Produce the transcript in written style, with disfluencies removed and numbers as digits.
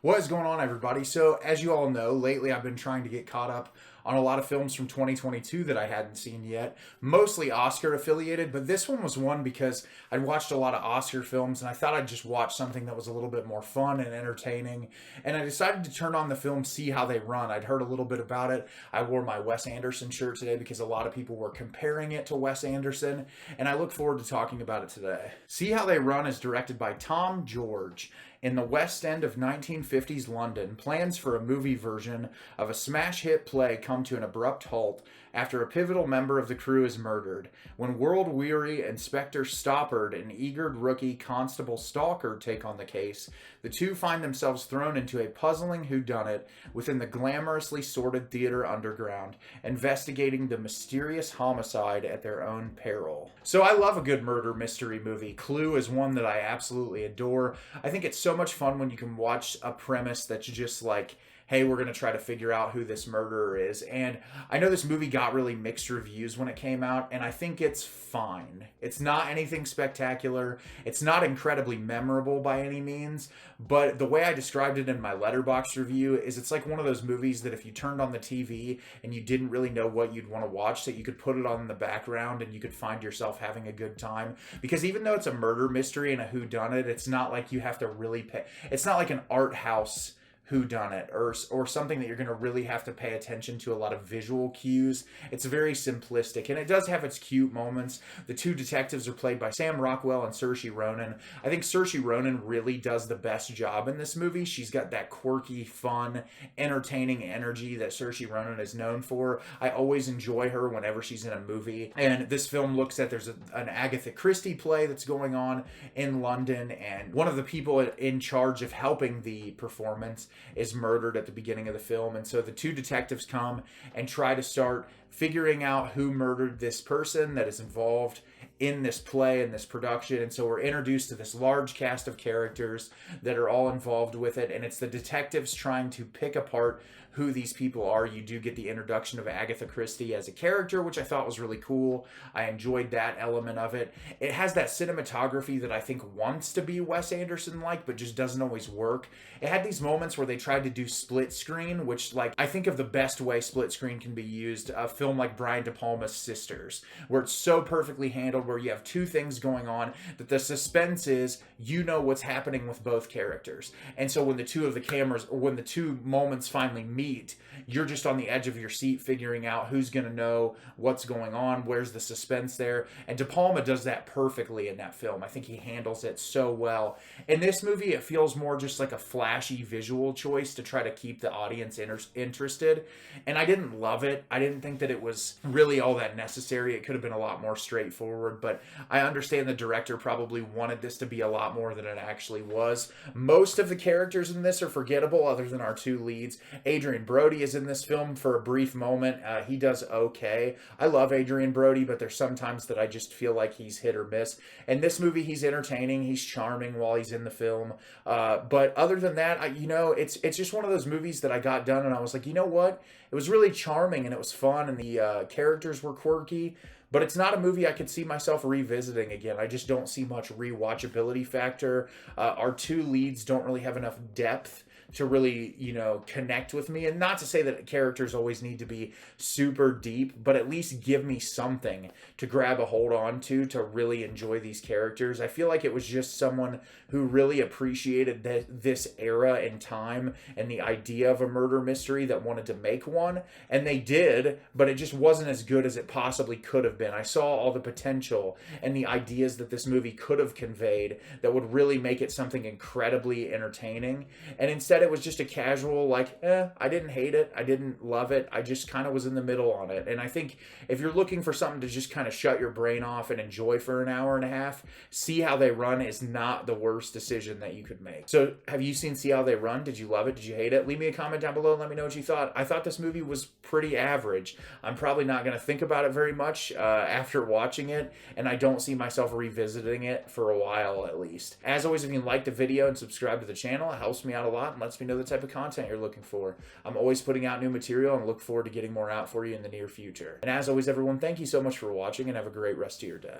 What is going on, everybody? So, as you all know, lately I've been trying to get caught up on a lot of films from 2022 that I hadn't seen yet, mostly Oscar affiliated, but this one was one because I'd watched a lot of Oscar films and I thought I'd just watch something that was a little bit more fun and entertaining. And I decided to turn on the film See How They Run. I'd heard a little bit about it. I wore my Wes Anderson shirt today because a lot of people were comparing it to Wes Anderson, and I look forward to talking about it today. See How They Run is directed by Tom George. In the West End of 1950s London, plans for a movie version of a smash hit play come to an abrupt halt after a pivotal member of the crew is murdered. When world-weary Inspector Stoppard and eager rookie Constable Stalker take on the case, the two find themselves thrown into a puzzling whodunit within the glamorously sordid theater underground, investigating the mysterious homicide at their own peril. So I love a good murder mystery movie. Clue is one that I absolutely adore. I think it's so much fun when you can watch a premise that's just like, hey, we're going to try to figure out who this murderer is. And I know this movie got really mixed reviews when it came out, and I think it's fine. It's not anything spectacular. It's not incredibly memorable by any means, but the way I described it in my Letterboxd review is it's like one of those movies that if you turned on the TV and you didn't really know what you'd want to watch, that you could put it on in the background and you could find yourself having a good time. Because even though it's a murder mystery and a whodunit, it's not like you have to really pay. It's not like an art house whodunit or something that you're going to really have to pay attention to a lot of visual cues. It's very simplistic, and it does have its cute moments. The two detectives are played by Sam Rockwell and Saoirse Ronan. I think Saoirse Ronan really does the best job in this movie. She's got that quirky, fun, entertaining energy that Saoirse Ronan is known for. I always enjoy her whenever she's in a movie, and this film looks at there's an Agatha Christie play that's going on in London, and one of the people in charge of helping the performance is murdered at the beginning of the film. And so the two detectives come and try to start figuring out who murdered this person that is involved in this play and this production. And so we're introduced to this large cast of characters that are all involved with it, and it's the detectives trying to pick apart who these people are. You do get the introduction of Agatha Christie as a character, which I thought was really cool. I enjoyed that element of it. It has that cinematography that I think wants to be Wes Anderson-like, but just doesn't always work. It had these moments where they tried to do split screen, which, like, I think of the best way split screen can be used, a film like Brian De Palma's Sisters, where it's so perfectly handled, where you have two things going on, that the suspense is, you know what's happening with both characters. And so when the two moments finally meet, you're just on the edge of your seat figuring out who's going to know what's going on, where's the suspense there. And De Palma does that perfectly in that film. I think he handles it so well. In this movie, it feels more just like a flashy visual choice to try to keep the audience interested. And I didn't love it. I didn't think that it was really all that necessary. It could have been a lot more straightforward, but I understand the director probably wanted this to be a lot more than it actually was. Most of the characters in this are forgettable other than our two leads. Adrien Brody is in this film for a brief moment. He does okay. I love Adrien Brody, but there's sometimes that I just feel like he's hit or miss. In this movie, he's entertaining. He's charming while he's in the film. But other than that, it's just one of those movies that I got done and I was like, you know what? It was really charming and it was fun and the characters were quirky. But it's not a movie I could see myself revisiting again. I just don't see much rewatchability factor. Our two leads don't really have enough depth to really, connect with me. And not to say that characters always need to be super deep, but at least give me something to grab a hold on to really enjoy these characters. I feel like it was just someone who really appreciated this era and time and the idea of a murder mystery that wanted to make one. And they did, but it just wasn't as good as it possibly could have been. I saw all the potential and the ideas that this movie could have conveyed that would really make it something incredibly entertaining. And instead, it was just a casual, I didn't hate it. I didn't love it. I just kind of was in the middle on it. And I think if you're looking for something to just kind of shut your brain off and enjoy for an hour and a half, See How They Run is not the worst decision that you could make. So have you seen See How They Run? Did you love it? Did you hate it? Leave me a comment down below and let me know what you thought. I thought this movie was pretty average. I'm probably not going to think about it very much after watching it, and I don't see myself revisiting it for a while at least. As always, if you liked the video and subscribe to the channel, it helps me out a lot and lets me know the type of content you're looking for. I'm always putting out new material and look forward to getting more out for you in the near future. And as always, everyone, thank you so much for watching and have a great rest of your day.